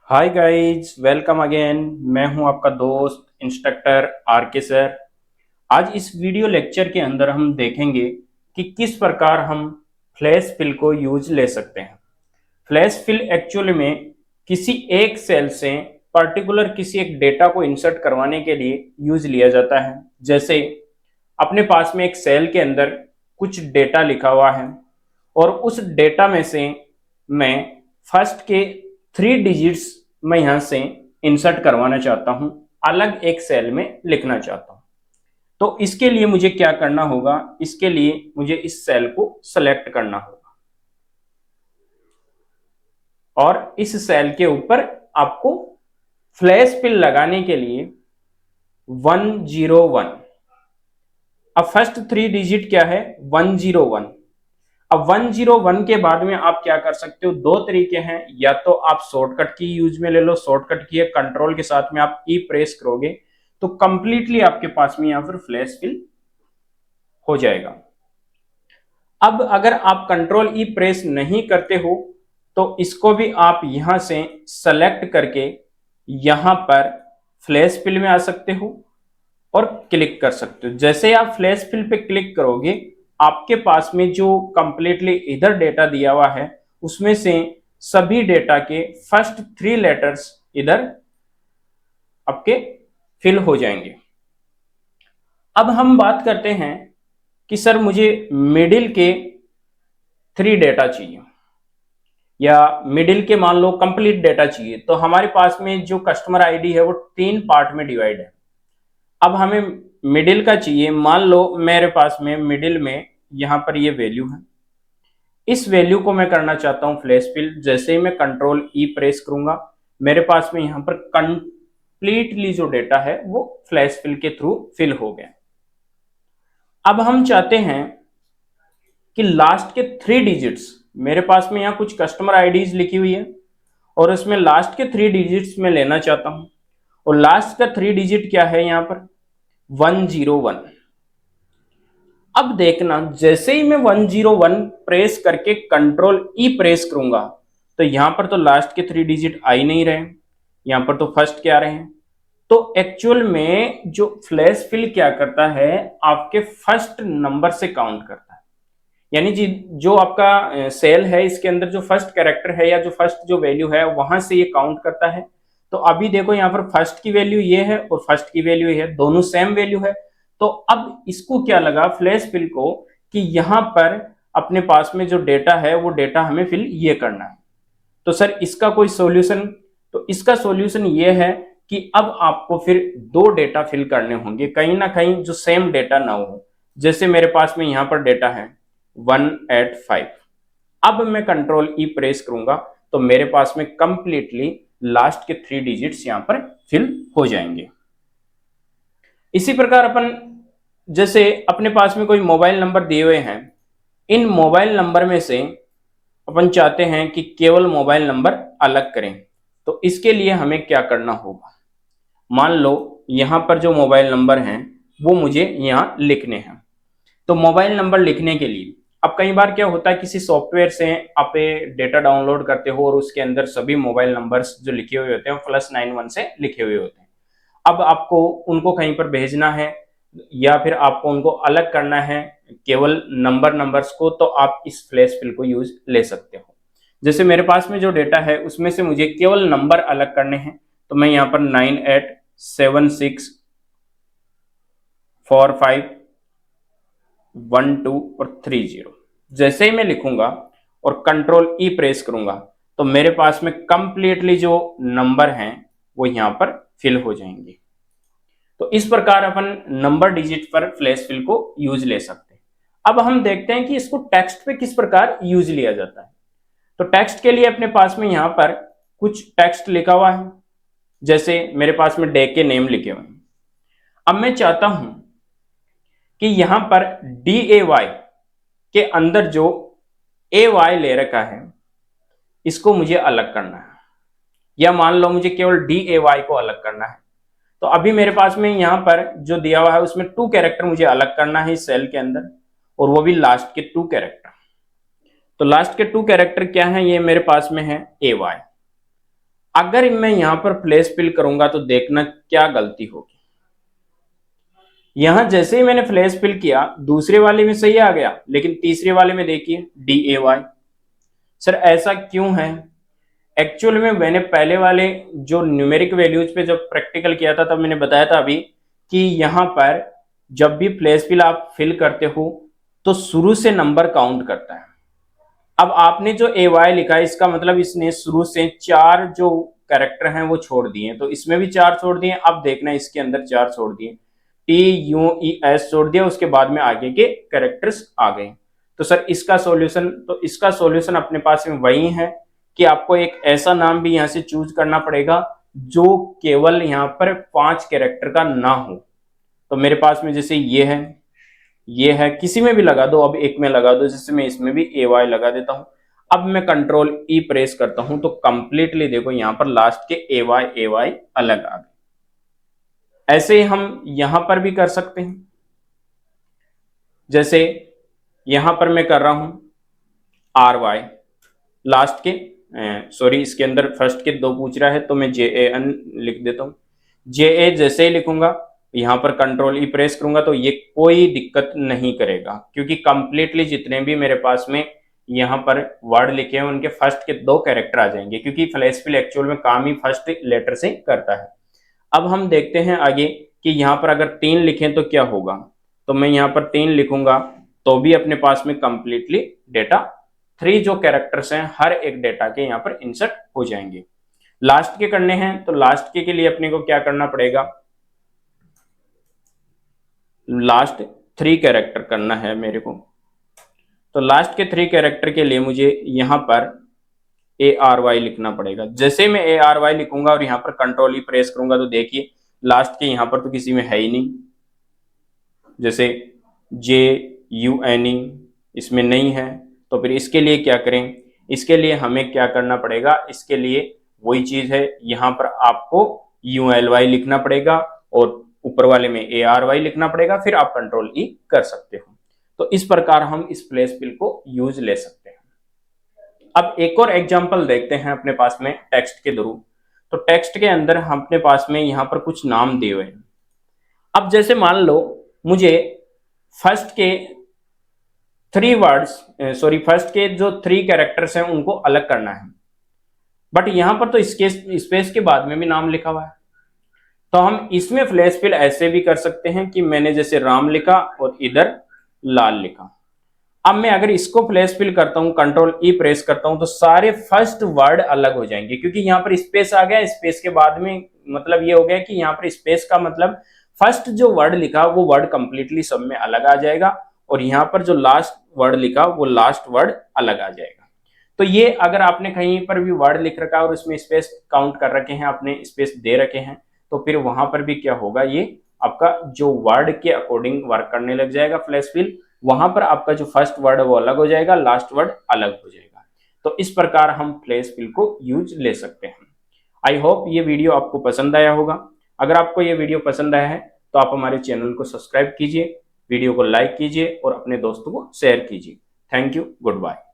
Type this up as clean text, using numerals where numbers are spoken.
Hi guys, welcome again. मैं हूं आपका दोस्त इंस्ट्रक्टर आर के सर। आज इस वीडियो लेक्चर के अंदर हम देखेंगे कि किस प्रकार हम फ्लैश फिल को यूज ले सकते हैं। फ्लैश फिल एक्चुअली में किसी एक सेल से पर्टिकुलर किसी एक डेटा को इंसर्ट करवाने के लिए यूज लिया जाता है। जैसे अपने पास में एक सेल के अंदर कुछ डेटा लिखा हुआ है और उस डेटा में से मैं फर्स्ट के 3 डिजिट्स मैं यहां से इंसर्ट करवाना चाहता हूं, अलग एक सेल में लिखना चाहता हूं। तो इसके लिए मुझे क्या करना होगा? इसके लिए मुझे इस सेल को सेलेक्ट करना होगा और इस सेल के ऊपर आपको फ्लैश फिल लगाने के लिए 101। अब फर्स्ट 3 डिजिट क्या है? 101। अब 101 के बाद में आप क्या कर सकते हो? दो तरीके हैं, या तो आप शॉर्टकट की यूज में ले लो। शॉर्टकट की है कंट्रोल के साथ में आप ई प्रेस करोगे तो कंप्लीटली आपके पास में यहां पर फ्लैश फिल हो जाएगा। अब अगर आप कंट्रोल ई प्रेस नहीं करते हो तो इसको भी आप यहां से सेलेक्ट करके यहां पर फ्लैश फिल में आ सकते हो और क्लिक कर सकते हो। जैसे आप फ्लैश फिल पे क्लिक करोगे, आपके पास में जो कंप्लीटली इधर डेटा दिया हुआ है उसमें से सभी डेटा के फर्स्ट 3 लेटर्स इधर आपके फिल हो जाएंगे। अब हम बात करते हैं कि सर मुझे मिडिल के 3 डेटा चाहिए या मिडिल के मान लो कंप्लीट डेटा चाहिए। तो हमारे पास में जो कस्टमर आईडी है वो 3 पार्ट में डिवाइड है। अब हमें मिडिल का चाहिए। मान लो मेरे पास में मिडिल में यहां पर ये वैल्यू है, इस वैल्यू को मैं करना चाहता हूं फ्लैश फिल। जैसे ही मैं कंट्रोल ई प्रेस करूंगा, मेरे पास में यहां पर कंप्लीटली जो डेटा है वो फ्लैश फिल के थ्रू फिल हो गया। अब हम चाहते हैं कि लास्ट के 3 डिजिट्स, मेरे पास में यहां कुछ कस्टमर आईडीज लिखी हुई है और उसमें लास्ट के 3 डिजिट्स में लेना चाहता हूं। और लास्ट का 3 डिजिट क्या है? यहां पर 101। अब देखना, जैसे ही मैं 101 प्रेस करके कंट्रोल ई प्रेस करूंगा तो यहां पर तो लास्ट के 3 डिजिट आ ही नहीं रहे, यहां पर तो फर्स्ट के आ रहे हैं। तो एक्चुअल में जो फ्लैश फिल क्या करता है, आपके फर्स्ट नंबर से काउंट करता है। यानी जी जो आपका सेल है इसके अंदर जो फर्स्ट कैरेक्टर है या जो फर्स्ट जो वैल्यू है वहां से ये काउंट करता है। तो अभी देखो यहाँ पर फर्स्ट की वैल्यू ये है और फर्स्ट की वैल्यू ये है, दोनों सेम वैल्यू है। तो अब इसको क्या लगा फ्लैश फिल को कि यहां पर अपने पास में जो डेटा है वो डेटा हमें फिल ये करना है। तो सर इसका कोई सॉल्यूशन? तो इसका सॉल्यूशन ये है कि अब आपको फिर 2 डेटा फिल करने होंगे, कहीं ना कहीं जो सेम डेटा ना हो। जैसे मेरे पास में यहां पर डेटा है 185। अब मैं कंट्रोल ई प्रेस करूंगा तो मेरे पास में कंप्लीटली लास्ट के 3 डिजिट्स यहां पर फिल हो जाएंगे। इसी प्रकार अपन जैसे अपने पास में कोई मोबाइल नंबर दिए हुए हैं, इन मोबाइल नंबर में से अपन चाहते हैं कि केवल मोबाइल नंबर अलग करें। तो इसके लिए हमें क्या करना होगा? मान लो यहां पर जो मोबाइल नंबर हैं वो मुझे यहां लिखने हैं। तो मोबाइल नंबर लिखने के लिए अब कई बार क्या होता है, किसी सॉफ्टवेयर से आप डेटा डाउनलोड करते हो और उसके अंदर सभी मोबाइल नंबर्स जो लिखे हुए होते हैं +91 से लिखे हुए होते हैं। अब आपको उनको कहीं पर भेजना है या फिर आपको उनको अलग करना है केवल नंबर्स को, तो आप इस फ्लैश फिल को यूज ले सकते हो। जैसे मेरे पास में जो डेटा है उसमें से मुझे केवल नंबर अलग करने हैं, तो मैं यहाँ पर 98764512 और 30 जैसे ही मैं लिखूंगा और कंट्रोल ई प्रेस करूंगा तो मेरे पास में कंप्लीटली जो नंबर हैं वो यहां पर फिल हो जाएंगे। तो इस प्रकार अपन नंबर डिजिट पर फ्लैश फिल को यूज ले सकते हैं। अब हम देखते हैं कि इसको टेक्स्ट पे किस प्रकार यूज लिया जाता है। तो टेक्स्ट के लिए अपने पास में यहां पर कुछ टेक्स्ट लिखा हुआ है। जैसे मेरे पास में डे के नेम लिखे हुए हैं। अब मैं चाहता हूं कि यहां पर DAY के अंदर जो AY ले रखा है इसको मुझे अलग करना है, या मान लो मुझे केवल DAY को अलग करना है। तो अभी मेरे पास में यहां पर जो दिया हुआ है उसमें 2 कैरेक्टर मुझे अलग करना है इस सेल के अंदर, और वो भी लास्ट के 2 कैरेक्टर। तो लास्ट के 2 कैरेक्टर क्या है? ये मेरे पास में है AY। अगर मैं यहां पर फ्लैश फिल करूंगा तो देखना क्या गलती होगी। यहां जैसे ही मैंने फ्लैश फिल किया दूसरे वाले में सही आ गया, लेकिन तीसरे वाले में देखिए DAY। सर ऐसा क्यों है? एक्चुअल में मैंने पहले वाले जो न्यूमेरिक वैल्यूज पे जब प्रैक्टिकल किया था तब मैंने बताया था अभी कि यहां पर जब भी फ्लैश फिल आप फिल करते हो तो शुरू से नंबर काउंट करता है। अब आपने जो AY लिखा है इसका मतलब इसने शुरू से 4 जो कैरेक्टर हैं वो छोड़ दिए, तो इसमें भी 4 छोड़ दिए। अब देखना इसके अंदर 4 छोड़ दिए, TUES छोड़ दिया, उसके बाद में आगे के कैरेक्टर्स आ गए। तो सर इसका सॉल्यूशन अपने पास में वही है कि आपको एक ऐसा नाम भी यहां से चूज करना पड़ेगा जो केवल यहां पर 5 कैरेक्टर का ना हो। तो मेरे पास में जैसे ये है, किसी में भी लगा दो, अब एक में लगा दो, जैसे मैं इसमें भी AY लगा देता हूं। अब मैं कंट्रोल E प्रेस करता हूं तो कंप्लीटली देखो यहां पर लास्ट के AY अलग आ गए। ऐसे ही हम यहां पर भी कर सकते हैं, जैसे यहां पर मैं कर रहा हूं RY लास्ट के, सॉरी इसके अंदर फर्स्ट के 2 पूछ रहा है तो मैं JAN लिख देता हूं। JA जैसे ही लिखूंगा यहां पर कंट्रोल E प्रेस करूंगा तो ये कोई दिक्कत नहीं करेगा, क्योंकि कंप्लीटली जितने भी मेरे पास में यहां पर वर्ड लिखे हैं उनके फर्स्ट के 2 कैरेक्टर आ जाएंगे, क्योंकि फ्लैश फिल एक्चुअल में काम ही फर्स्ट लेटर से करता है। अब हम देखते हैं आगे कि यहां पर अगर 3 लिखें तो क्या होगा। तो मैं यहां पर 3 लिखूंगा तो भी अपने पास में कंप्लीटली डेटा 3 जो कैरेक्टर्स हैं हर एक डेटा के यहां पर इंसर्ट हो जाएंगे। लास्ट के करने हैं तो लास्ट के लिए अपने को क्या करना पड़ेगा, लास्ट 3 कैरेक्टर करना है मेरे को। तो लास्ट के 3 कैरेक्टर के लिए मुझे यहां पर ARY लिखना पड़ेगा। जैसे मैं ARY लिखूंगा और यहां पर कंट्रोल E प्रेस करूंगा तो देखिए लास्ट के यहां पर तो किसी में है ही नहीं, जैसे JUNE इसमें नहीं है। तो फिर इसके लिए क्या करें, इसके लिए हमें क्या करना पड़ेगा, इसके लिए वही चीज है, यहां पर आपको ULY लिखना पड़ेगा और ऊपर वाले में ARY लिखना पड़ेगा, फिर आप कंट्रोल E कर सकते हो। तो इस प्रकार हम इस फ्लैश फिल को यूज ले सकते हैं। अब एक और एग्जांपल देखते हैं अपने पास में टेक्स्ट के थ्रू। तो टेक्स्ट के अंदर हम अपने पास में यहां पर कुछ नाम दिए हुए हैं। अब जैसे मान लो मुझे फर्स्ट के 3 वर्ड्स, सॉरी फर्स्ट के जो 3 कैरेक्टर्स हैं उनको अलग करना है, बट यहां पर तो इसके स्पेस के बाद में भी नाम लिखा हुआ है। तो हम इसमें फ्लैश फिल ऐसे भी कर सकते हैं कि मैंने जैसे राम लिखा और इधर लाल लिखा। अब मैं अगर इसको फ्लैश फिल करता हूं, कंट्रोल E प्रेस करता हूं, तो सारे फर्स्ट वर्ड अलग हो जाएंगे, क्योंकि यहां पर स्पेस आ गया। स्पेस के बाद में मतलब ये हो गया कि यहां पर स्पेस का मतलब फर्स्ट जो वर्ड लिखा वो वर्ड कंप्लीटली सब में अलग आ जाएगा, और यहां पर जो लास्ट वर्ड लिखा वो लास्ट वर्ड अलग आ जाएगा। तो ये अगर आपने कहीं पर भी वर्ड लिख रखा और उसमें स्पेस काउंट कर रखे हैं, आपने स्पेस दे रखे हैं, तो फिर वहां पर भी क्या होगा, ये आपका जो वर्ड के अकॉर्डिंग वर्क करने लग जाएगा फ्लैश फिल। वहां पर आपका जो फर्स्ट वर्ड है वो अलग हो जाएगा, लास्ट वर्ड अलग हो जाएगा। तो इस प्रकार हम फ्लैश फिल को यूज ले सकते हैं। आई होप ये वीडियो आपको पसंद आया होगा। अगर आपको ये वीडियो पसंद आया है तो आप हमारे चैनल को सब्सक्राइब कीजिए, वीडियो को लाइक कीजिए और अपने दोस्तों को शेयर कीजिए। Thank you, good bye.